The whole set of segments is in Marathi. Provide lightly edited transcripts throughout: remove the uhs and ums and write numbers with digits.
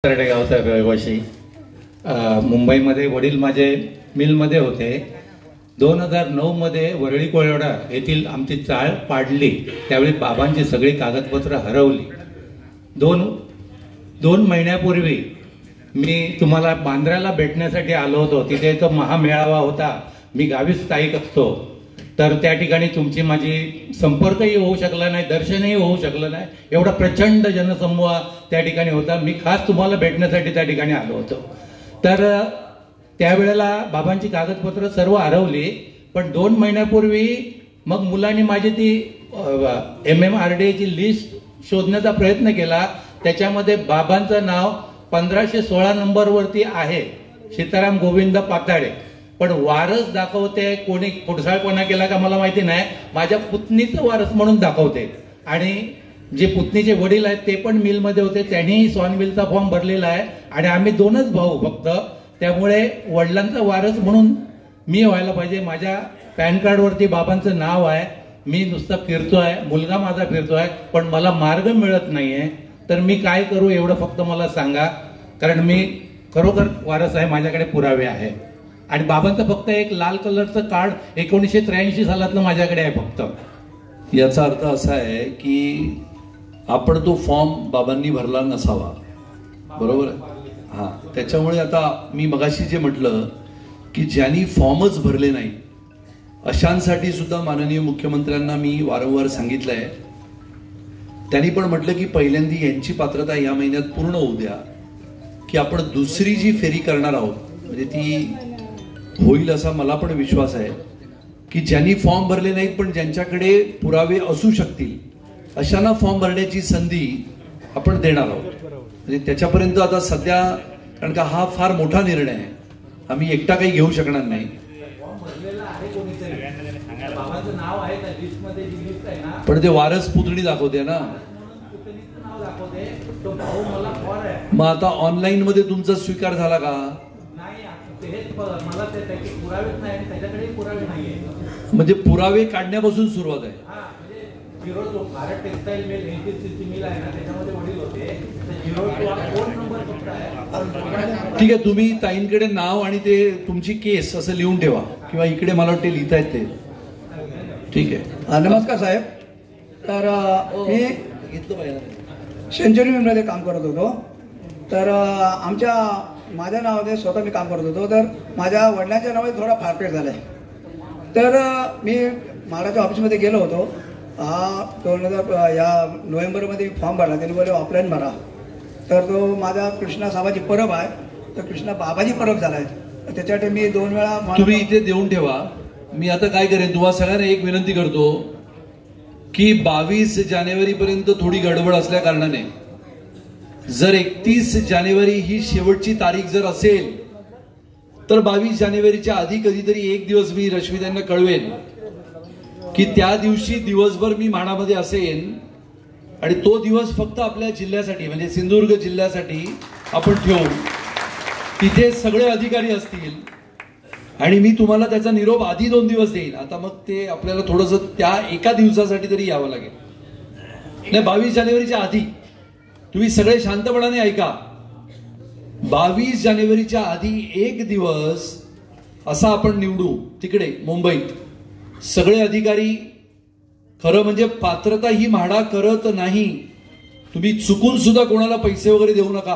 गावचा रहिवासी. मुंबईमध्ये वडील माझे मिलमध्ये होते. 2009 मध्ये वरळी कोळवडा येथील आमची चाळ पाडली. त्यावेळी बाबांची सगळी कागदपत्र हरवली. दोन महिन्यापूर्वी मी तुम्हाला बांद्र्याला भेटण्यासाठी आलो होतो. तिथे तो महामेळावा होता. मी गावीच स्थायिक असतो. तर त्या ठिकाणी तुमची माझी संपर्कही होऊ शकला नाही, दर्शनही होऊ शकलं नाही. एवढा प्रचंड जनसमूह त्या ठिकाणी होता. मी खास तुम्हाला भेटण्यासाठी त्या ठिकाणी आलो होतो. तर त्यावेळेला बाबांची कागदपत्र सर्व हरवली. पण 2 महिन्यापूर्वी मग मुलांनी माझी ती MMRDAची लिस्ट शोधण्याचा प्रयत्न केला. त्याच्यामध्ये बाबांचं नाव 1516 नंबरवरती आहे, सीताराम गोविंद पाताळे. पण वारस दाखवते कोणी पुढसाळपणा केला का मला माहिती नाही. माझ्या पुतणीचं वारस म्हणून दाखवते. आणि जे पुतणीचे वडील आहेत ते पण मिलमध्ये होते. त्यांनीही स्वान मिलचा फॉर्म भरलेला आहे. आणि आम्ही 2च भाऊ फक्त. त्यामुळे वडिलांचा वारस म्हणून मी व्हायला पाहिजे. माझ्या पॅन कार्डवरती बाबांचं नाव आहे. मी नुसतं फिरतोय, मुलगा माझा फिरतोय, पण मला मार्ग मिळत नाहीये. तर मी काय करू एवढं फक्त मला सांगा. कारण मी खरोखर वारस आहे, माझ्याकडे पुरावे आहे. आणि बाबांचं फक्त एक लाल कलरचं कार्ड 1983 सालातलं माझ्याकडे आहे फक्त. याचा अर्थ असा आहे की आपण तो फॉर्म बाबांनी भरला नसावा, बरोबर आहे? हा, त्याच्यामुळे आता मी मगाशी जे म्हटलं की ज्यांनी फॉर्मच भरले नाही अशांसाठी सुद्धा माननीय मुख्यमंत्र्यांना मी वारंवार सांगितलंय. त्यांनी पण म्हटलं की पहिल्यांदा यांची पात्रता या महिन्यात पूर्ण होऊ द्या, की आपण दुसरी जी फेरी करणार आहोत म्हणजे ती होईल असा मला पण विश्वास आहे. की ज्यांनी फॉर्म भरले नाहीत पण ज्यांच्याकडे पुरावे असू शकतील अशांना फॉर्म भरण्याची संधी आपण देणार आहोत. म्हणजे त्याच्यापर्यंत आता सध्या, कारण का हा फार मोठा निर्णय आहे, आम्ही एकटा काही घेऊ शकणार नाही. पण ते वारस पुतणी दाखवते ना. मग आता ऑनलाईन मध्ये तुमचा स्वीकार झाला का? म्हणजे पुरावे काढण्यापासून सुरुवात आहे. ठीक आहे, तुम्ही ताईंकडे नाव आणि ते तुमची केस असं लिहून ठेवा, किंवा इकडे मला वाटते लिहितायत ते. ठीक आहे. नमस्कार साहेब. तर मी सेंचुरी मिलमध्ये काम करत होतो. तर माझ्या नावाने स्वतः मी काम करत होतो. तर माझ्या वडिलांच्या नावाने थोडा फारपेट झाला आहे. तर मी महाराष्ट्र ऑफिसमध्ये गेलो होतो. हा 2000 या नोव्हेंबरमध्ये फॉर्म भरला. त्यांनी बोलले ऑफलाईन भरा. तर तो माझा कृष्णा साबाची परब आहे, तर कृष्णा बाबाची परब झाला आहे. त्याच्यासाठी मी 2 वेळा तुम्ही इथे देऊन ठेवा. मी आता काय करेन, तुम्हाला सगळ्यांना एक विनंती करतो की 22 जानेवारीपर्यंत थोडी गडबड असल्या कारणाने जर 31 जानेवारी ही शेवटची तारीख जर असेल तर 22 जानेवारीच्या आधी कधीतरी एक दिवस मी रश्मी त्यांना कळवेन की त्या दिवशी दिवसभर मी म्हाडामध्ये असेन. आणि तो दिवस फक्त आपल्या जिल्ह्यासाठी म्हणजे सिंधुदुर्ग जिल्ह्यासाठी आपण ठेवू. तिथे सगळे अधिकारी असतील आणि मी तुम्हाला त्याचा निरोप आधी 2 दिवस देईन. आता मग ते आपल्याला थोडंसं त्या एका दिवसासाठी तरी यावं लागेल. नाही, 22 जानेवारीच्या आधी तुम्ही सगळे शांतपणाने ऐका. 22 जानेवारीच्या आधी एक दिवस असा आपण निवडू. तिकडे मुंबईत सगळे अधिकारी, खरं म्हणजे पात्रता ही म्हाडा करत नाही. तुम्ही चुकून सुद्धा कोणाला पैसे वगैरे देऊ नका.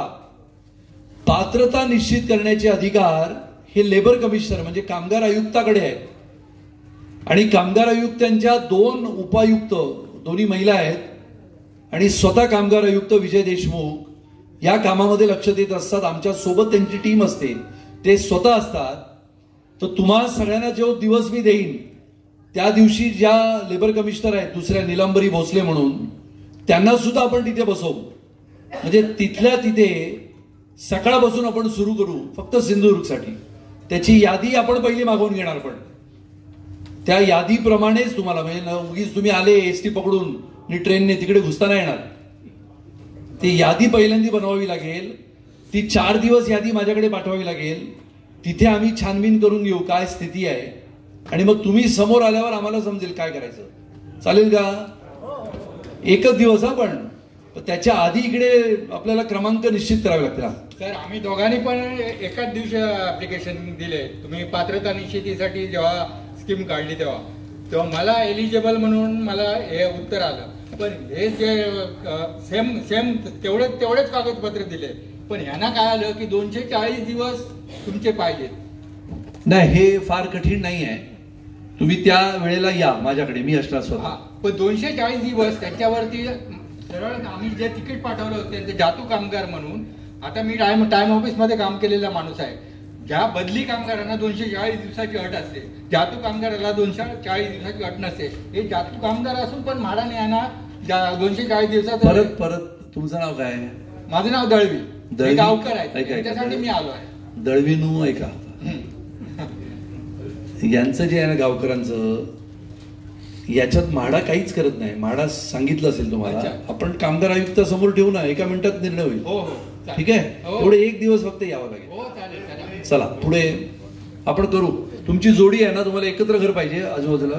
पात्रता निश्चित करण्याचे अधिकार हे लेबर कमिशनर म्हणजे कामगार आयुक्ताकडे आहेत. आणि कामगार आयुक्तांच्या 2 उपायुक्त, दोन्ही महिला आहेत, आणि स्वतः कामगार आयुक्त विजय देशमुख या कामामध्ये लक्ष देत असतात. आमच्या सोबत त्यांची टीम असते, ते स्वतः असतात. तर तुम्हाला सगळ्यांना जो दिवस मी देईन त्या दिवशी ज्या लेबर कमिशनर आहेत दुसऱ्या नीलांबरी भोसले म्हणून, त्यांना सुद्धा आपण तिथे बसवू. म्हणजे तिथल्या तिथे सकाळपासून आपण सुरू करू फक्त सिंधुदुर्गसाठी. त्याची यादी आपण पहिली मागवून घेणार. पण त्या यादीप्रमाणेच तुम्हाला, म्हणजे उगीच तुम्ही आले एसटी पकडून आणि ट्रेनने तिकडे घुसताना येणार. ती यादी पहिल्यांदा बनवावी लागेल. ती 4 दिवस यादी माझ्याकडे पाठवावी लागेल. तिथे आम्ही छानबीन करून घेऊ काय स्थिती आहे. आणि मग तुम्ही समोर आल्यावर आम्हाला समजेल काय करायचं. चालेल का? एकच दिवस हा. पण पण त्याच्या आधी इकडे आपल्याला क्रमांक निश्चित करावे लागतील. सर आम्ही दोघांनी पण एकाच दिवशी ऍप्लिकेशन दिले. तुम्ही पात्रता निश्चितीसाठी जेव्हा स्कीम काढली तेव्हा मला एलिजिबल म्हणून मला हे उत्तर आलं. पण हे जे सेम तेवढेच कागदपत्र दिले, पण ह्यांना काय आलं की 240 दिवस तुमचे पाहिजेत. नाही, हे फार कठीण नाही आहे. तुम्ही त्या वेळेला या माझ्याकडे, मी असणार स्वतः. पण 240 दिवस त्याच्यावरती सरळ आम्ही जे तिकीट पाठवलं होतं ते जातू कामगार म्हणून. आता मी टाइम ऑफिस मध्ये काम केलेला माणूस आहे. ज्या बदली कामगारांना 240 दिवसाची अट असते, जातू कामगाराला 240 दिवसाची अट नसते. हे जातू कामगार असून पण म्हाडाने यांना 240 दिवसात. परत तुमचं नाव काय? माझं नाव दळवी. गावकर आहे, त्याच्यासाठी मी आलो आहे. दळवीनू ऐका, यांचं जे आहे ना गावकरांचं, याच्यात म्हाडा काहीच करत नाही. म्हाडा सांगितलं असेल तुम्हाला, आपण कामगार आयुक्त समोर ठेवू ना, एका मिनिटात निर्णय होईल. हो हो, ठीक आहे. थोडे एक दिवस फक्त यावं लागेल. हो चालेल. चला पुढे आपण करू. तुमची जोडी आहे ना, तुम्हाला एकत्र घर पाहिजे आजूबाजूला.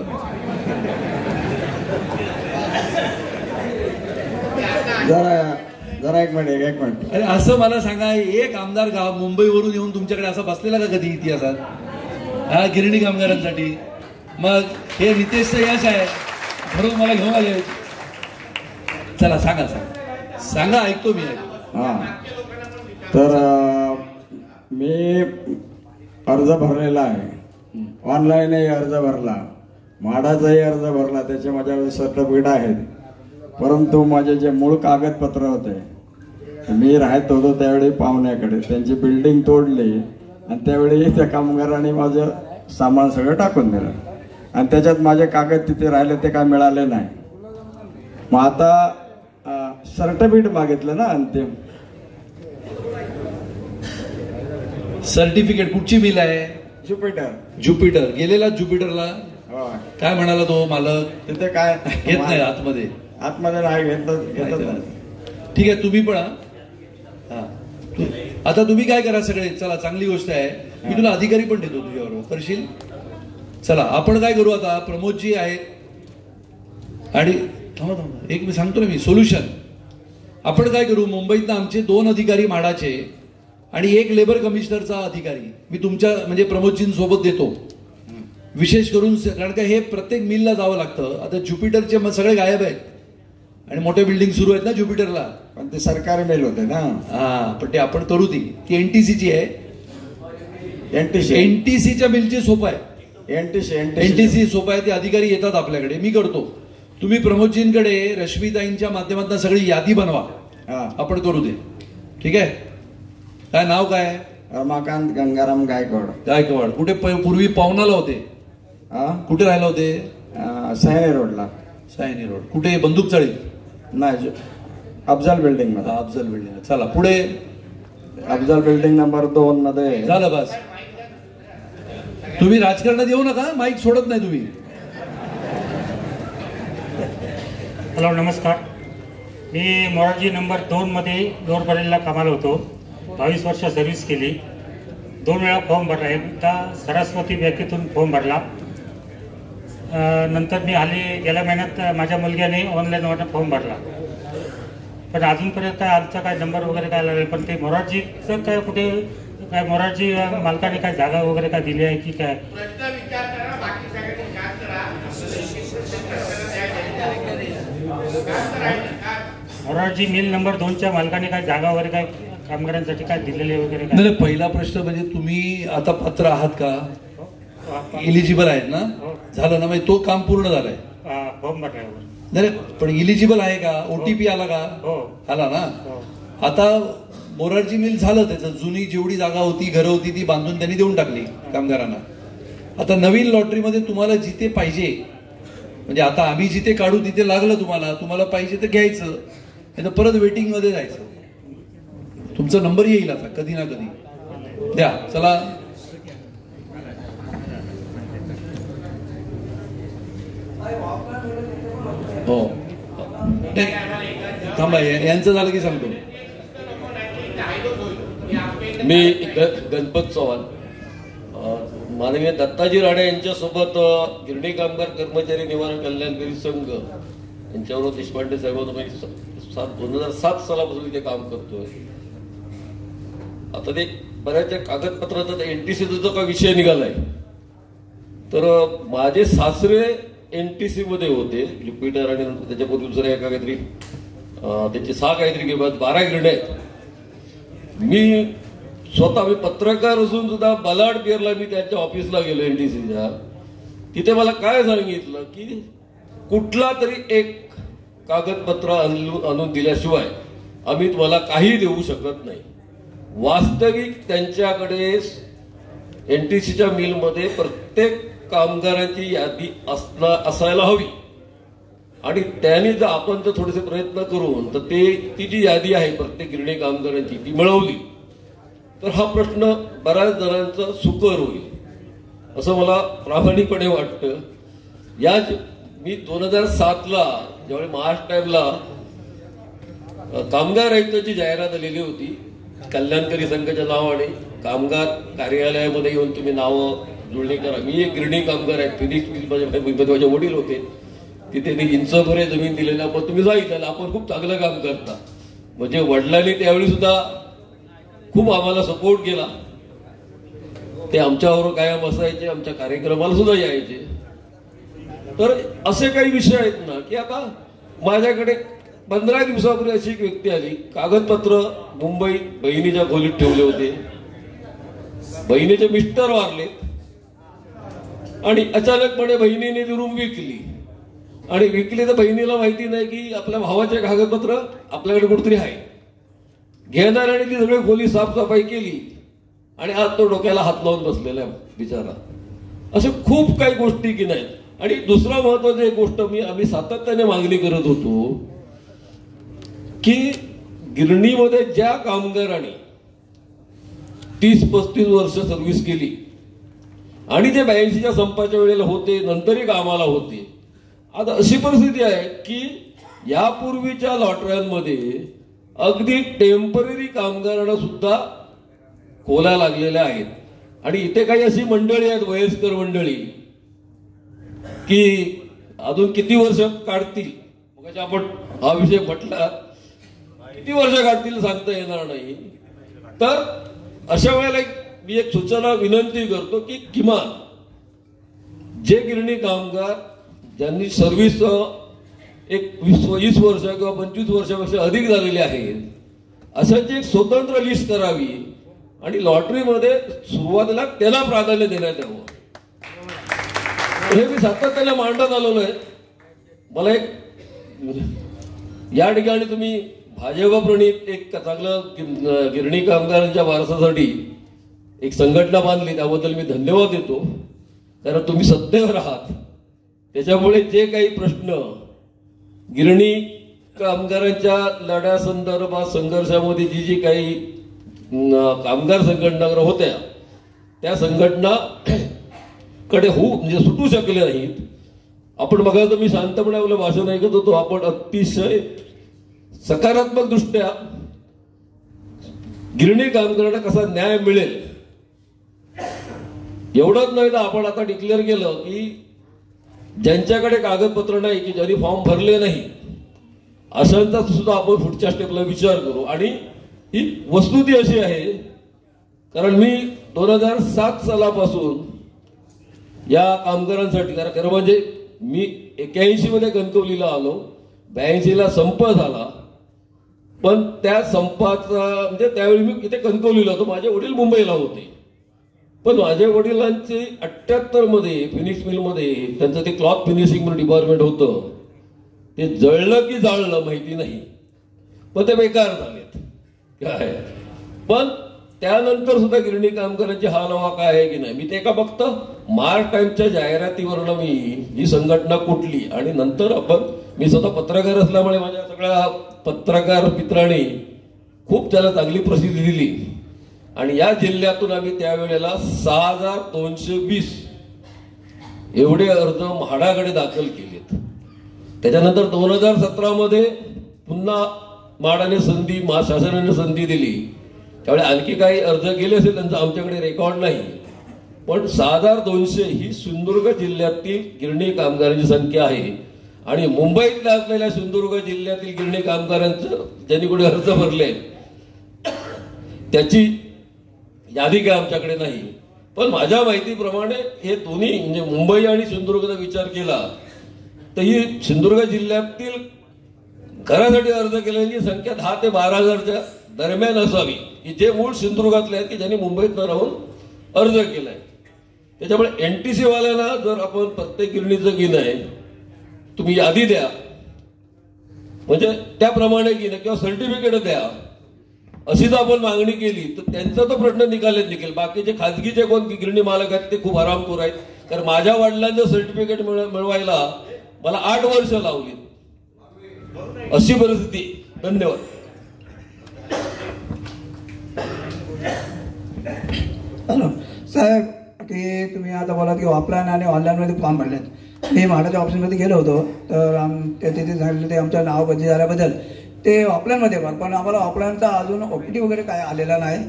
जरा एक मिनिट. अरे असं मला सांगा, एक आमदार गाव मुंबईवरून येऊन तुमच्याकडे असा बसलेला का कधी इतिहासात? हा, गिरणी कामगारांसाठी. मग हे नितेशचं यश आहे, बरोबर मला घेऊन आले. चला सांगा ऐकतो मी. तर मी अर्ज भरलेला आहे, ऑनलाईनही अर्ज भरला, म्हाडाचाही अर्ज भरला, त्याचे माझ्याकडे सर्टिफिकेट आहेत. परंतु माझे जे मूळ कागदपत्र होते, मी राहत होतो त्यावेळी पाहुण्याकडे, त्यांची बिल्डिंग तोडली आणि त्यावेळी त्या कामगारांनी माझं सामान सगळं टाकून दिलं आणि त्याच्यात माझे कागद तिथे राहिले, ते काय मिळाले नाही. मग आता सर्टिफिकेट मागितलं ना अंतिम. सर्टिफिकेट कुठची मिल आहे? ज्युपिटर. गेलेला ज्युपिटरला? काय म्हणाला तो मालक? तिथे काय घेत नाही आतमध्ये नाही घेतलं. ठीक आहे, तुम्ही पण. आता तुम्ही काय करा सगळे, चला चांगली गोष्ट आहे. मी तुला अधिकारी पण देतो तुझ्याबरोबर, करशील? चला आपण काय करू आता, प्रमोदजी आहेत आणि थांबा एक मी सांगतो ना, मी सोल्युशन. आपण काय करू, मुंबईत आमचे 2 अधिकारी म्हाडाचे आणि 1 लेबर कमिशनरचा अधिकारी मी तुमच्या म्हणजे प्रमोदजींसोबत देतो. विशेष करून कारण का हे प्रत्येक मिलला जावं लागतं. आता ज्युपिटरचे सगळे गायब आहेत आणि मोठ्या बिल्डिंग सुरू आहेत ना ज्युपिटरला. पण ते सरकारी मिल होते ना. पण ते आपण करू. ती एनटीसीची आहे. एनटीसीच्या मिलची सोपं आहे. एनटीसी सोपं आहे. ते अधिकारी येतात आपल्याकडे, मी करतो. तुम्ही प्रमोदजींकडे रश्मीताईंच्या माध्यमातून सगळी यादी बनवा, आपण करू ते. ठीक आहे. काय नाव काय? रमाकांत गंगाराम गायकवाड. कुठे पूर्वी पाहुणाला होते? कुठे राहिला होते? सयानी रोडला. सयानी रोड कुठे? बंदूक चाळी? नाही, अफजल बिल्डिंग मध्ये. अफजल बिल्डिंग. चला पुढे. अफजल बिल्डिंग नंबर 2 मध्ये. झालं बस. तुम्ही राजकारणात येऊ नका, माईक सोडत नाही तुम्ही. हॅलो, नमस्कार. मी मोरारजी नंबर 2 मध्ये लोअरबरेलीला कामाला होतो. 22 वर्ष सर्व्हिस केली. 2 वेळा फॉर्म भरला. एकदा सरस्वती बँकेतून फॉर्म भरला. नंतर मी गेल्या महिन्यात माझ्या मुलग्याने ऑनलाईन फॉर्म भरला. पण अजूनपर्यंत काय आमचा काय नंबर वगैरे काय लागेल. पण ते मोरारजीचं काय कुठे काय मोरारजी मालकाने काय जागा वगैरे काय दिली आहे की काय? मोरारजी मिल नंबर 2च्या मालकाने काय जागा वगैरे काय कामगारांसाठी काय दिलेले वगैरे काय? नाही, पहिला प्रश्न म्हणजे तुम्ही आता पात्र आहात का? इलिजिबल आहेत ना? झालं ना, म्हणजे तो काम पूर्ण झालाय. फॉर्म भरलाय. नाही पण इलिजिबल आहे का? ओटीपी आला का? आला ना. आता मोरारजी मिल झालं, त्याचं जुनी जेवढी जागा होती, घरं होती, ती बांधून त्यांनी देऊन टाकली कामगारांना. आता नवीन लॉटरीमध्ये तुम्हाला जिथे पाहिजे, म्हणजे आता आम्ही जिथे काढू तिथे लागलं तुम्हाला पाहिजे तर घ्यायचं, नाही तर परत वेटिंग मध्ये जायचं. तुमचा नंबर येईल आता कधी ना कधी. द्या. चला. हो थांबा, यांचं झालं की सांगतो. मी गणपत चव्हाण, माननीय दत्ताजी राणे यांच्यासोबत गिरणी कामगार कर्मचारी निवारण कल्याणकारी संघ यांच्याबरोबर देशपांडे साहेबांना 2007 सालापासून इथे काम करतोय. आता ते बऱ्याचशा कागदपत्राचा एनटीसीचा जो काही विषय निघालाय, तर माझे सासरे एनटीसी मध्ये होते ज्युपिटर, आणि त्याच्यापूर्वी दुसऱ्या एका काहीतरी त्याचे 6 काहीतरी 12 गिरणे आहेत. मी स्वतः पत्रकार असून सुद्धा बलाड पिअरला मी त्यांच्या ऑफिसला गेलो एनटीसीच्या. तिथे मला काय सांगितलं की कुठला तरी एक कागदपत्र आणून दिल्याशिवाय आम्ही तुम्हाला काही देऊ शकत नाही. वास्तविक त्यांच्याकडे एनटीसीच्या मिलमध्ये प्रत्येक कामगारांची यादी असायला हवी, आणि त्यांनी जर आपण जर थोडेसे प्रयत्न करून तर ती जी यादी आहे प्रत्येक गिरणी कामगारांची ती मिळवली तर हा प्रश्न बऱ्याच जणांचा सुकर होईल असं मला प्रामाणिकपणे वाटतं. मी 2007ला ज्यावेळी महाराष्ट्र टाइमला कामगार आयुक्ताची जाहिरात आलेली होती, कल्याणकारी संघाच्या नावाने कामगार कार्यालयामध्ये येऊन तुम्ही नावं जुळणी करा. मी एक गिरणी कामगार आहे, फिनिक्स मिल माझे वडील होते, तिथे ते इंचभर जमीन दिलेलं, पण तुम्ही जायचं आपण खूप चांगलं काम करता. म्हणजे वडिलांनी त्यावेळी सुद्धा खूप आम्हाला सपोर्ट केला. ते आमच्याबरोबर कायम असायचे, आमच्या कार्यक्रमाला सुद्धा यायचे. तर असे काही विषय आहेत ना की आता माझ्याकडे 15 दिवसापूर्वी अशी एक व्यक्ती आली, कागदपत्र मुंबईत बहिणीच्या खोलीत ठेवले होते, बहिणीचे मिस्टर वारले, आणि अचानकपणे बहिणीने ती रूम विकली. आणि विकली तर बहिणीला माहिती नाही की आपल्या भावाचे कागदपत्र आपल्याकडे कुठेतरी आहे. घेणाऱ्याने ती सगळी खोली साफसफाई केली, आणि आज तो डोक्याला हात लावून बसलेला आहे बिचारा. असे खूप काही गोष्टी की नाही. आणि दुसरा महत्वाची एक गोष्ट आम्ही सातत्याने मागणी करत होतो की गिरणीमध्ये ज्या कामगारांनी 30-35 वर्ष सर्व्हिस केली आणि जे 82च्या संपाच्या वेळेला होते, नंतरही कामाला होते, आता अशी परिस्थिती आहे की यापूर्वीच्या लॉटऱ्यांमध्ये अगदी टेम्पररी कामगारांना सुद्धा खोल्या लागलेल्या आहेत. आणि इथे काही अशी मंडळी आहेत, वयस्कर मंडळी, की अजून किती वर्ष काढतील, मग आपण हा विषय म्हटला, किती वर्ष काढतील सांगता येणार नाही. तर अशा वेळेला मी एक सूचना विनंती करतो की किमान जे गिरणी कामगार ज्यांनी सर्व्हिस एक 20 वर्ष किंवा 25 वर्षापेक्षा अधिक झालेले आहेत, अशाची एक स्वतंत्र लिस्ट करावी आणि लॉटरीमध्ये सुरुवातीला त्याला प्राधान्य देण्यात यावं. हे मी सातत्याने मांडत आलेलो आहे. मला एक या ठिकाणी तुम्ही भाजप प्रणित एक चांगलं गिरणी कामगारांच्या वारसासाठी एक संघटना बांधली, त्याबद्दल मी धन्यवाद देतो. कारण तुम्ही सत्तेवर आहात, त्याच्यामुळे जे काही प्रश्न गिरणी कामगारांच्या लढ्यासंदर्भात संघर्षामध्ये जी काही कामगार संघटना होत्या त्या संघटना कडे म्हणजे सुटू शकले नाहीत. आपण बघा, तर मी शांतपणे आपलं भाषण ऐकत होतो, आपण अतिशय सकारात्मक दृष्ट्या गिरणी कामगारांना कसा न्याय मिळेल एवढंच नाही तर आपण आता डिक्लेअर केलं की ज्यांच्याकडे कागदपत्र नाही, की ज्यांनी फॉर्म भरले नाही, अशांचा सुद्धा आपण पुढच्या स्टेपला विचार करू. आणि ही वस्तुस्थिती अशी आहे, कारण मी 2007 सालापासून या कामगारांसाठी, खरं म्हणजे मी 81 मध्ये कणकवलीला आलो, 82ला संप झाला, पण त्या संपाचा म्हणजे त्यावेळी मी इथे कणकवलीला होतो, माझे वडील मुंबईला होते. पण माझ्या वडिलांचे 78 मध्ये फिनिक्स मिलमध्ये त्यांचं ते क्लॉथ फिनिशिंग डिपार्टमेंट होतं, ते जळलं की जाळलं माहिती नाही, पण ते बेकार झालेत काय. पण त्यानंतर सुद्धा गिरणी कामगारांची हाल हवा काय आहे की नाही, मी ते का फक्त महाराष्ट्र टाइम्सच्या जाहिरातीवरनं मी ही संघटना कुठली, आणि नंतर मी स्वतः पत्रकार असल्यामुळे माझ्या सगळ्या पत्रकार मित्रांनी खूप त्याला चांगली प्रसिद्धी दिली. आणि या जिल्ह्यातून आम्ही त्यावेळेला 6220 एवढे अर्ज म्हाडाकडे दाखल केलेत. त्याच्यानंतर 2017 मध्ये पुन्हा म्हाडाने शासनाने संधी दिली, त्यावेळी आणखी काही अर्ज गेले असेल, त्यांचा आमच्याकडे रेकॉर्ड नाही. पण 6200 ही सिंधुदुर्ग जिल्ह्यातील गिरणी कामगारांची संख्या आहे. आणि मुंबईतल्या असलेल्या सिंधुदुर्ग जिल्ह्यातील गिरणी कामगारांचं ज्यांनी कोणी अर्ज भरले त्याची यादी काय आमच्याकडे नाही. पण माझ्या माहितीप्रमाणे हे दोन्ही म्हणजे मुंबई आणि सिंधुदुर्गचा विचार केला तर ही सिंधुदुर्ग जिल्ह्यातील घरासाठी अर्ज केलेली संख्या 10 ते 12,000च्या दरम्यान असावी की जे मूळ सिंधुदुर्गातले आहेत की ज्यांनी मुंबईत न राहून अर्ज केलाय. त्याच्यामुळे NTC वाल्यांना जर आपण प्रत्येक गिरणीचं गिन आहे तुम्ही यादी द्या म्हणजे त्याप्रमाणे गिन किंवा सर्टिफिकेट द्या अशी जर आपण मागणी केली तर त्यांचा तो प्रश्न निकालात निघेल. बाकीचे खाजगीचे कोण गिरणी मालक आहेत ते खूप आरामखोर आहेत. कारण माझ्या वडिलांचं सर्टिफिकेट मिळवायला मला 8 वर्ष लावली अशी परिस्थिती. धन्यवाद. हॅलो साहेब, की तुम्ही आता बोला की ऑफलाईन आणि ऑनलाईनमध्ये फॉर्म भरलेत. मी म्हाडाच्या ऑफिसमध्ये गेलो होतो तर तिथे सांगितलं ते आमचं नाव बदली झाल्याबद्दल ते ऑफलाईनमध्ये भर, पण आम्हाला ऑफलाईनचा अजून OPT वगैरे काय आलेला नाही.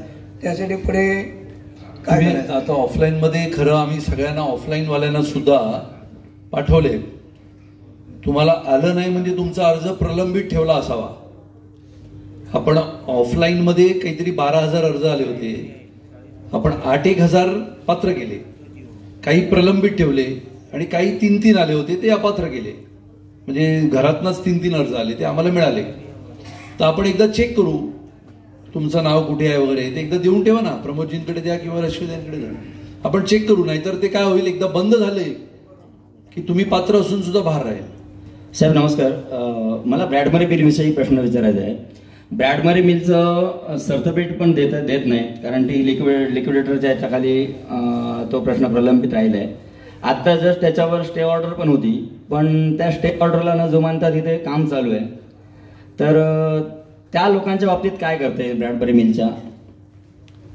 त्यासाठी पुढे काय करायचं? आता ऑफलाईनमध्ये खरं आम्ही सगळ्यांना ऑफलाईनवाल्यांना सुद्धा पाठवले. तुम्हाला आलं नाही म्हणजे तुमचा अर्ज प्रलंबित ठेवला असावा. आपण ऑफलाईनमध्ये काहीतरी 12,000 अर्ज आले होते. आपण 8,000 पात्र केले, काही प्रलंबित ठेवले आणि काही 3-3 आले होते ते अपात्र केले. म्हणजे घरातनच 3-3 अर्ज आले ते आम्हाला मिळाले. तर आपण एकदा चेक करू तुमचं नाव कुठे आहे वगैरे ते एकदा देऊन ठेवा ना. प्रमोदजींकडे द्या किंवा रश्मीदांकडे द्या. आपण चेक करू. नाहीतर ते काय होईल एकदा बंद झाले की तुम्ही पात्र असून सुद्धा बाहेर राहील. साहेब नमस्कार. मला ब्रॅडमरी मिलविषयी प्रश्न विचारायचा आहे. ब्रॅडमरी मिलचं सर्टिफिकेट पण देत नाही कारण ती लिक्विडेटरच्या याच्या खाली तो प्रश्न प्रलंबित राहिला आहे. आत्ता जस्ट त्याच्यावर स्टे ऑर्डर पण होती, पण त्या स्टे ऑर्डरला न जुमानता तिथे काम चालू आहे. तर त्या लोकांच्या बाबतीत काय करते ब्रॅडबरी मिलच्या?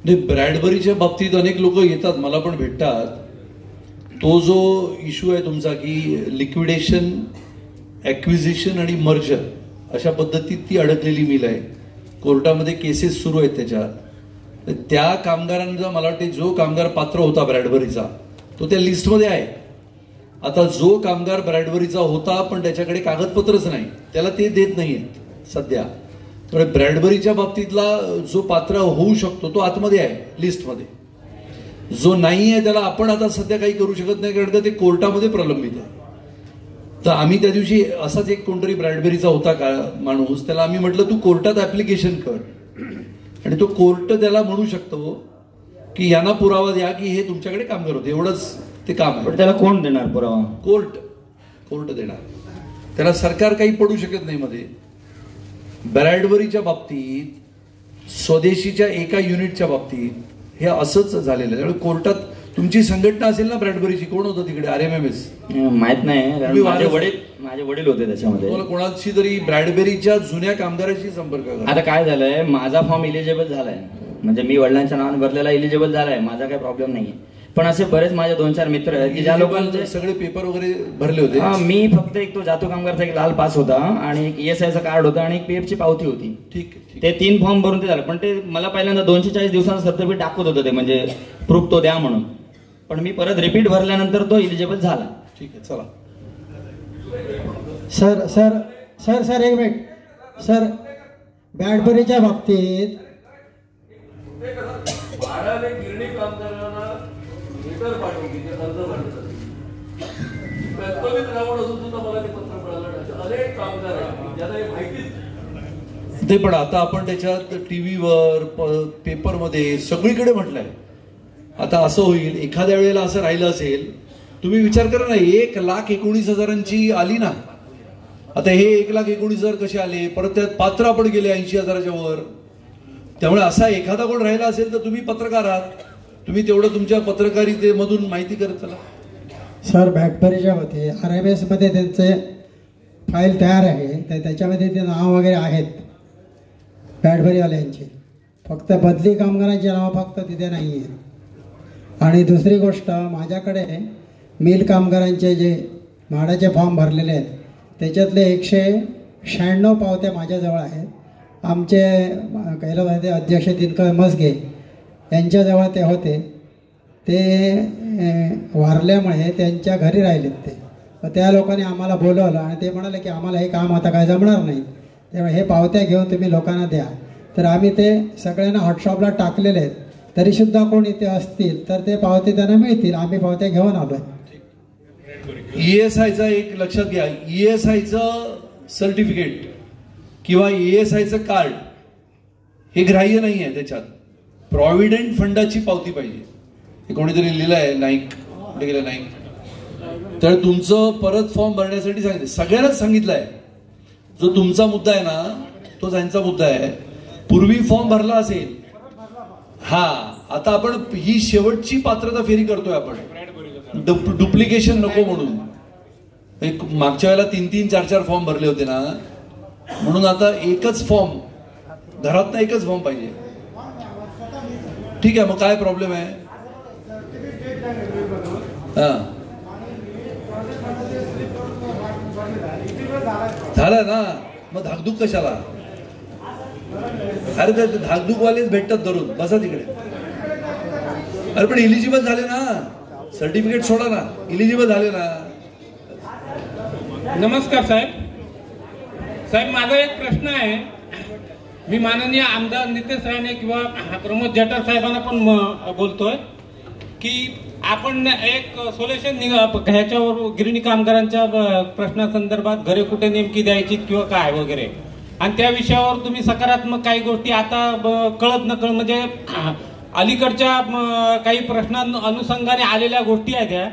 ब्रॅडबरीच्या बाबतीत अनेक लोक येतात, मला पण भेटतात. तो जो इश्यू आहे तुमचा की लिक्विडेशन, ॲक्विजिशन आणि मर्जर अशा पद्धतीत ती अडकलेली मिल आहे. कोर्टामध्ये केसेस सुरू आहेत त्याच्यात. त्या कामगारांचा मला वाटते जो कामगार पात्र होता ब्रॅडबरीचा तो त्या लिस्टमध्ये आहे. आता जो कामगार ब्रॅडबरीचा होता पण त्याच्याकडे कागदपत्रच नाही त्याला ते देत नाहीयेत सध्या. तर ब्रॅडबरीच्या बाबतीतला जो पात्र होऊ शकतो तो आतमध्ये आहे लिस्टमध्ये. जो नाही आहे त्याला आपण आता सध्या काही करू शकत नाही कारण ते कोर्टामध्ये प्रलंबित आहे. तर आम्ही त्या दिवशी असाच एक कोणतरी ब्रॅडबरीचा होता का माणूस, त्याला आम्ही म्हटलं तू कोर्टात ऍप्लिकेशन कर आणि तो कोर्ट त्याला म्हणू शकतो की यांना पुरावा द्या की हे तुमच्याकडे कामगार होते. एवढंच ते काम आहे. पण त्याला कोण देणार पुरावा? कोर्ट देणार. त्याला सरकार काही पडू शकत नाही मध्ये. ब्रॅडबरीच्या बाबतीत स्वदेशीच्या एका युनिटच्या बाबतीत हे असंच झालेलं आहे. त्यामुळे कोर्टात तुमची संघटना असेल ना ब्रॅडबरीची, कोण होतं तिकडे? RMMS माहित नाही. माझे वडील होते त्याच्यामध्ये. कोणाची तरी ब्रॅडबरीच्या जुन्या कामगाराशी संपर्क करा. आता काय झालंय, माझा फॉर्म इलिजिबल झालाय म्हणजे मी वडिलांच्या नावाने भरलेला इलिजिबल झालाय, माझा काही प्रॉब्लेम नाहीये. पण असे बरेच माझे 2-4 मित्र आहेत की ज्या लोकांचे सगळे पेपर वगैरे भरले होते. मी फक्त एक तो जातो कामगारचा एक लाल पास होता आणि एक ESIचं कार्ड होतं आणि एक PF ची पावती होती. ठीक. ते 3 फॉर्म भरून ते झालं. पण ते मला पहिल्यांदा 240 दिवसांचं सर्टिफिकेट दाखवत होतं ते म्हणजे प्रूफ तो द्या म्हणून. पण मी परत रिपीट भरल्यानंतर तो इलिजिबल झाला. ठीक आहे चला. सर एक मिनिट सर. ब्रॅडबरीच्या बाबतीत गिरणी कामगारांना लेटर पाठवली ते अर्ज भरण्यासाठी. प्रस्तावित राहून असून सुद्धा मला ते पत्र मिळालं. अनेक कामगार आहेत ज्यांना हे माहितीच ते. पण आता आपण त्याच्यात टीव्हीवर पेपरमध्ये सगळीकडे म्हटलंय. आता असं होईल एखाद्या वेळेला असं राहिलं असेल, तुम्ही विचार करा ना 1,19,000 आली ना. आता हे 1,19,000 कसे आले? परत त्यात पात्र आपण गेले 80,000च्या वर. त्यामुळे असा एखादा कोण राहिला असेल तर तुम्ही पत्रकार आहात, तुम्ही तेवढं तुमच्या पत्रकारितेमधून माहिती करत चला. सर ब्रॅडबरीच्या मध्ये RMS मध्ये त्यांचे फाईल तयार आहे तर त्याच्यामध्ये ते नाव वगैरे आहेत ब्रॅडबरीवाल्यांचे. फक्त बदली कामगारांची नावं फक्त तिथे नाही आहेत. आणि दुसरी गोष्ट, माझ्याकडे मिल कामगारांचे जे म्हाडाचे फॉर्म भरलेले आहेत त्याच्यातले 196 पावत्या माझ्याजवळ आहेत. आमचे कैलासवासी अध्यक्ष दिनकर मस्गे यांच्याजवळ ते होते. ते वारल्यामुळे त्यांच्या घरी राहिलेत ते. त्या लोकांनी आम्हाला बोलवलं आणि ते म्हणाले की आम्हाला हे काम आता काय जमणार नाही, त्यामुळे हे पावत्या घेऊन तुम्ही लोकांना द्या. तर आम्ही ते सगळ्यांना हॉटशॉपला टाकलेले आहेत. तरीसुद्धा कोण इथे असतील तर ते पावते त्यांना मिळतील. आम्ही पावत्या घेऊन आलो आहे. ESIचा एक लक्षात घ्या, ESIचं सर्टिफिकेट किंवा ESIचं कार्ड हे ग्राह्य नाही आहे. त्याच्यात प्रॉव्हिडंट फंडाची पावती पाहिजे. हे कोणीतरी लिहिलं आहे, नाईक कुठे गेलं नाईक. तर तुमचं परत फॉर्म भरण्यासाठी सांगितलं, सगळ्यांनाच सांगितलं आहे. जो तुमचा मुद्दा आहे ना तो त्यांचा मुद्दा आहे. पूर्वी फॉर्म भरला असेल, हा आता आपण ही शेवटची पात्रता फेरी करतोय आपण, डुप्लिकेशन नको म्हणून. एक मागच्या वेळेला 3-3, 4-4 फॉर्म भरले होते ना, म्हणून आता एकच फॉर्म, घरात ना एकच फॉर्म पाहिजे. ठीक आहे, मग काय प्रॉब्लेम आहे? हा झालं ना, मग धाकधूक कशाला? अरे ते धाकधूकवालेच भेटतात धरून, बसा तिकडे. अरे पण इलिजिबल झाले ना, सर्टिफिकेट सोडा ना, इलिजिबल झाले ना. नमस्कार साहेब. साहेब माझा एक प्रश्न आहे. मी माननीय आमदार नितेश राणे किंवा प्रमोद जठार साहेबांना पण बोलतोय की आपण एक सोल्युशन ह्याच्यावर गिरणी कामगारांच्या प्रश्नासंदर्भात घरे कुठे नेमकी द्यायची किंवा काय वगैरे, आणि त्या विषयावर तुम्ही सकारात्मक काही गोष्टी आता कळत नकळत म्हणजे अलीकडच्या काही प्रश्नांनुषंगाने आलेल्या गोष्टी आहेत त्या,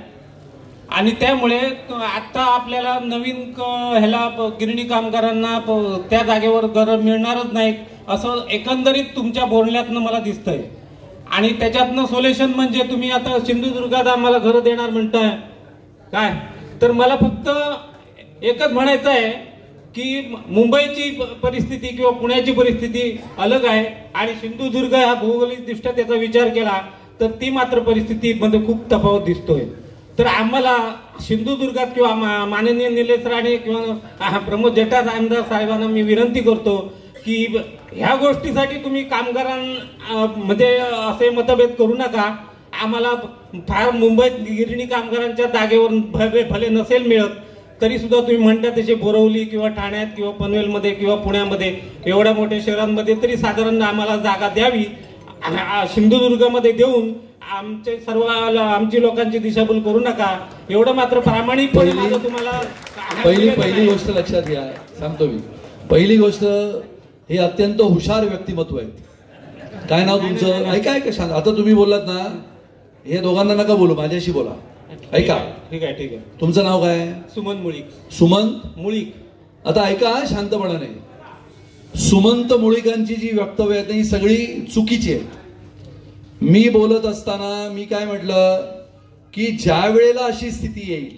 आणि त्यामुळे आता आपल्याला नवीन ह्याला गिरणी कामगारांना त्या जागेवर घर मिळणारच नाहीत असं एकंदरीत तुमच्या बोलण्यातनं मला दिसतंय. आणि त्याच्यातनं सोल्युशन म्हणजे तुम्ही आता सिंधुदुर्गात आम्हाला घरं देणार म्हणताय काय, तर मला फक्त एकच म्हणायचं आहे की मुंबईची परिस्थिती किंवा पुण्याची परिस्थिती अलग आहे आणि सिंधुदुर्ग हा भौगोलिकदृष्ट्या त्याचा विचार केला तर ती मात्र परिस्थितीमध्ये खूप तफावत दिसतोय. तर आम्हाला सिंधुदुर्गात किंवा माननीय निलेश राणे किंवा प्रमोद जठार आमदार साहेबांना मी विनंती करतो की ह्या गोष्टीसाठी तुम्ही कामगारांमध्ये असे मतभेद करू नका. आम्हाला फार मुंबईत गिरणी कामगारांच्या जागेवर भले नसेल मिळत तरी सुद्धा तुम्ही म्हणता तसे बोरवली किंवा ठाण्यात किंवा पनवेलमध्ये किंवा पुण्यामध्ये एवढ्या मोठ्या शहरांमध्ये तरी साधारण आम्हाला जागा द्यावी. सिंधुदुर्गमध्ये देऊन आमची लोकांची दिशाभूल करू नका एवढं मात्र प्रामाणिकपणे माझं तुम्हाला. पहिली गोष्ट लक्षात घ्या, सांगतो मी. पहिली गोष्ट, हे अत्यंत हुशार व्यक्तिमत्व आहेत. काय नाव तुमचं? ऐका सांग. आता तुम्ही बोललात ना, हे दोघांना नका बोलू, माझ्याशी बोला. ऐका. ठीक आहे. तुमचं नाव काय? सुमंत मुळीक. सुमंत मुळीक. आता ऐका शांतपणाने. सुमंत मुळीकांची जी वक्तव्य आहेत ही सगळी चुकीची आहेत. मी बोलत असताना मी काय म्हटलं की ज्या वेळेला अशी स्थिती येईल,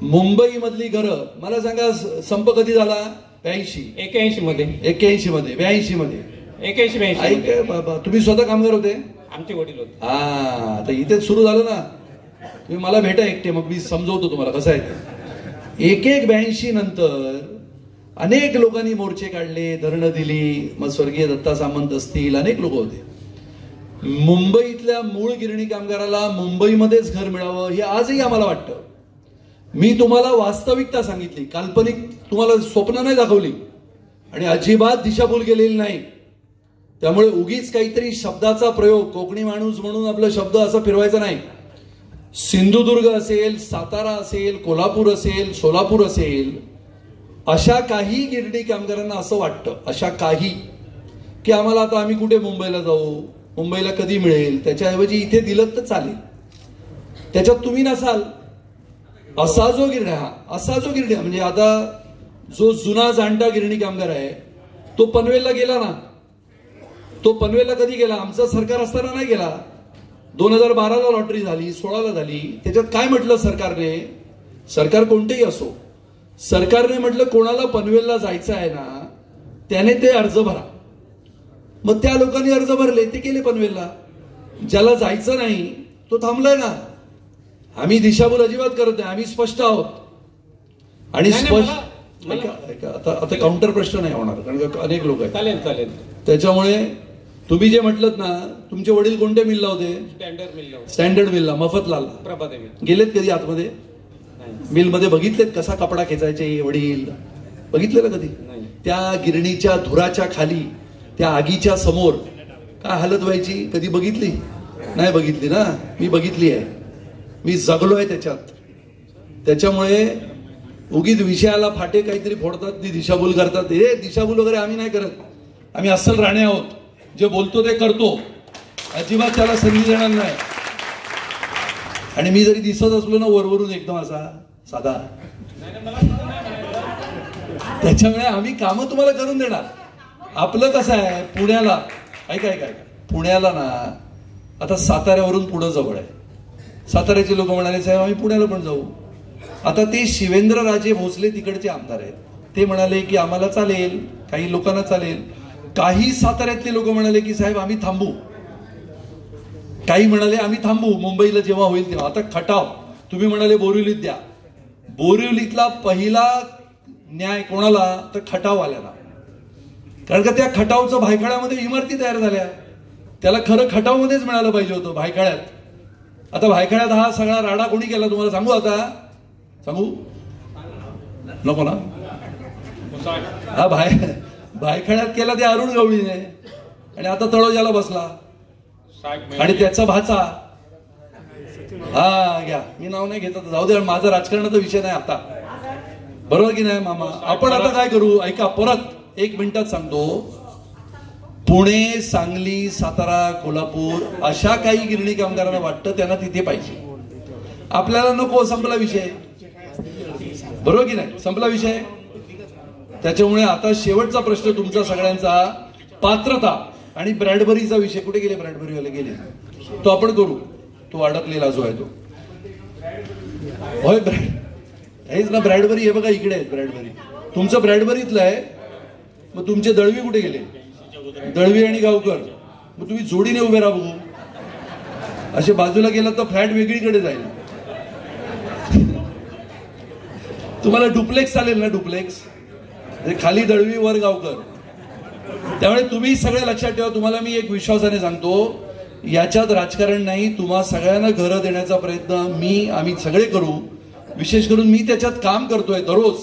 मुंबई मधली घरं, मला सांगा संप कधी झाला? 81 मध्ये 82 मध्ये. ऐक बाबा, तुम्ही स्वतः कामगार होते? आमचे वडील होते. हा, आता इथेच सुरू झालं ना. तुम्ही मला भेटा एकटे, मग मी समजवतो तुम्हाला कसं आहे ते. 82 नंतर अनेक लोकांनी मोर्चे काढले, धरणं दिली. मग स्वर्गीय दत्ता सामंत असतील, अनेक लोक होते. मुंबईतल्या मूळ गिरणी कामगाराला मुंबईमध्येच घर मिळावं हे आजही आम्हाला वाटतं. मी तुम्हाला वास्तविकता सांगितली, काल्पनिक तुम्हाला स्वप्न नाही दाखवली आणि अजिबात दिशाभूल केलेली नाही. त्यामुळे उगीच काहीतरी शब्दाचा प्रयोग, कोकणी माणूस म्हणून आपला शब्द असा फिरवायचा नाही. सिंधुदुर्ग असेल, सातारा असेल, कोल्हापूर असेल, सोलापूर असेल, अशा काही गिरणी कामगारांना असं वाटतं, अशा काही, की आम्हाला आता आम्ही कुठे मुंबईला जाऊ, मुंबईला कधी मिळेल, त्याच्याऐवजी इथे दिलं तर चालेल. त्याच्यात तुम्ही नसाल. असा जो गिरणी म्हणजे आता जो जुना जाणता गिरणी कामगार आहे तो पनवेलला गेला ना. तो पनवेलला कधी गेला? आमचं सरकार असताना नाही गेला. 2012ला लॉटरी झाली, 16ला झाली. त्याच्यात काय म्हटलं सरकारने? सरकार कोणतेही असो, सरकारने म्हटलं कोणाला पनवेलला जायचं आहे ना त्याने ते अर्ज भरा. मग त्या लोकांनी अर्ज भरले, ते गेले पनवेलला. ज्याला जायचं नाही तो थांबलाय ना. आम्ही दिशाभूल अजिबात करत नाही, आम्ही स्पष्ट आहोत. आणि स्पष्ट आता काउंटर प्रश्न नाही होणार कारण अनेक लोक आहेत. चालेल. त्याच्यामुळे तुम्ही जे म्हटलं ना, तुमचे वडील कोणत्या मिलला होते? स्टँडर्ड मिलला. स्टँडर्ड मिलला, मफतलाल. प्रभादेवी. गेलेत कधी आतमध्ये? मिलमध्ये बघितलेत कसा कपडा खेचायचे वडील? बघितलं ना कधी? त्या गिरणीच्या धुराच्या खाली, त्या आगीच्या समोर काय हालत व्हायची? कधी बघितली? नाही बघितली ना? मी बघितली आहे, मी जगलो आहे त्याच्यात. त्याच्यामुळे उगीच विषयाला फाटे काहीतरी फोडतात, ती दिशाभूल करतात. हे दिशाभूल वगैरे आम्ही नाही करत. आम्ही अस्सल राणे आहोत, जे बोलतो ते करतो, अजिबात त्याला संधी देणार नाही. आणि मी जरी दिसत असलो ना वरवरून एकदम असा साधा, त्याच्यामुळे आम्ही कामं तुम्हाला करून देणार. आपलं कसं आहे, पुण्याला ऐका पुण्याला ना आता साताऱ्यावरून पुढं जवळ आहे. साताऱ्याचे लोक म्हणाले साहेब आम्ही पुण्याला पण जाऊ. आता ते शिवेंद्रराजे भोसले तिकडचे आमदार आहेत, ते म्हणाले की आम्हाला चालेल, काही लोकांना चालेल. काही साताऱ्यातले लोक म्हणाले की साहेब आम्ही थांबू. काही म्हणाले आम्ही थांबू, मुंबईला जेव्हा होईल तेव्हा. आता खटाव तुम्ही म्हणाले बोरिवलीत द्या. बोरिवलीतला पहिला न्याय कोणाला? तर खटाववाल्याला. कारण का त्या खटावचं भायखळ्यामध्ये इमारती तयार झाल्या. त्याला खरं खटावमध्येच मिळालं पाहिजे होतं, भायखळ्यात. आता भायखळ्यात हा सगळा राडा कोणी केला तुम्हाला सांगू? आता सांगू नको ना? हा भायखळ्यात केला ते अरुण गवळीने, आणि आता तळोजाला बसला. आणि त्याचा भाचा, हा घ्या, मी नाव नाही घेत, जाऊ दे, माझा राजकारणाचा विषय नाही आता, बरोबर की नाही मामा? आपण आता काय करू? ऐका, परत 1 मिनिटात सांगतो. पुणे, सांगली, सातारा, कोल्हापूर अशा काही गिरणी कामगारांना वाटतं त्यांना तिथे पाहिजे. आपल्याला नको, संपला विषय, बरोबर की नाही? संपला विषय. त्याच्यामुळे आता शेवटचा प्रश्न तुमचा सगळ्यांचा, पात्रता आणि ब्रॅडबरीचा विषय. कुठे गेले ब्रॅडबरीवाले? गेले. तो आपण करू, तो अडकलेला जो आहे तो. होय, हेच ना ब्रॅडबरी. हे बघा इकडे आहेत ब्रॅडबरी. तुमचं ब्रॅडबरीतलं आहे. मग तुमचे दळवी कुठे गेले? दळवी आणि गावकर. मग तुम्ही जोडीने उभे राहा बघू. असे बाजूला गेलात तर फ्लॅट वेगळीकडे जाईल. तुम्हाला डुप्लेक्स चालेल ना? डुप्लेक्स खाली दळवी वर गावकर. त्यामुळे तुम्ही सगळे लक्षात ठेवा. तुम्हाला मी एक विश्वासाने सांगतो, याच्यात राजकारण नाही. तुम्हा सगळ्यांना घरं देण्याचा प्रयत्न आम्ही सगळे करू. विशेष करून मी त्याच्यात काम करतोय दररोज,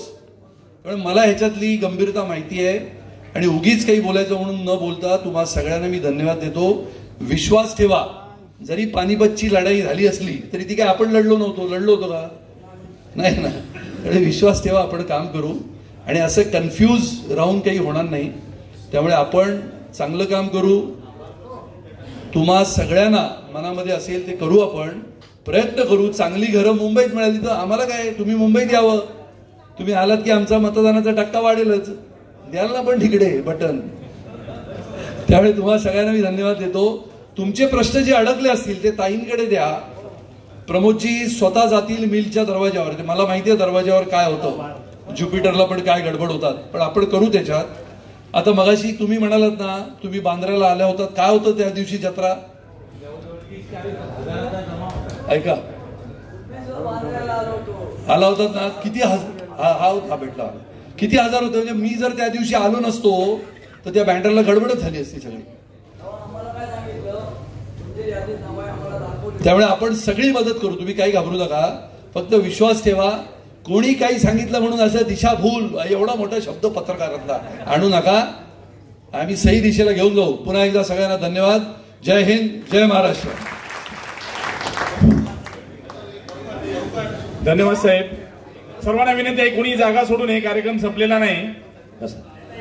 कारण मला ह्याच्यातली गंभीरता माहिती आहे. आणि उगीच काही बोलायचं म्हणून न बोलता तुम्हा सगळ्यांना मी धन्यवाद देतो. विश्वास ठेवा, जरी पानिपतची लढाई झाली असली तरी ती काय आपण लढलो होतो का? नाही ना. विश्वास ठेवा, आपण काम करू आणि असं कन्फ्यूज राहून काही होणार नाही. त्यामुळे आपण चांगलं काम करू. तुम्हा सगळ्यांना मनामध्ये असेल ते करू, आपण प्रयत्न करू. चांगली घरं मुंबईत मिळाली तर आम्हाला काय, तुम्ही मुंबईत यावं. तुम्ही आलात की आमचा मतदानाचा टक्का वाढेलच. द्याल ना पण तिकडे बटन. त्यामुळे तुम्हाला सगळ्यांना मी धन्यवाद देतो. तुमचे प्रश्न जे अडकले असतील ते ताईंकडे द्या. प्रमोदजी स्वतः जातील मिलच्या दरवाज्यावर. मला माहिती आहे दरवाज्यावर काय होतं, ज्युपिटरला पण काय गडबड होतात, पण आपण करू त्याच्यात. आता मगाशी तुम्ही म्हणालात ना, तुम्ही बांद्र्याला आल्या होतात, काय होतं त्या दिवशी जत्रा? ऐका, आला होतात ना, किती हा भेटला, किती हजार होते. म्हणजे मी जर त्या दिवशी आलो नसतो तर त्या बँडरला गडबडच झाली असती सगळी. त्यामुळे आपण सगळी मदत करू. तुम्ही काही घाबरू नका, फक्त विश्वास ठेवा. कोणी काही सांगितलं म्हणून असं दिशाभूल एवढा मोठा शब्द पत्रकारांना आणू नका. आम्ही सही दिशेला घेऊन जाऊ. पुन्हा एकदा सगळ्यांना धन्यवाद. जय हिंद, जय महाराष्ट्र. धन्यवाद साहेब. सर्वांना विनंती आहे, कोणी जागा सोडून हे कार्यक्रम संपलेला नाही.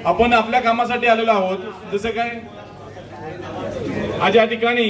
आपण आपल्या कामासाठी आलेलो आहोत. जसं काय आज या ठिकाणी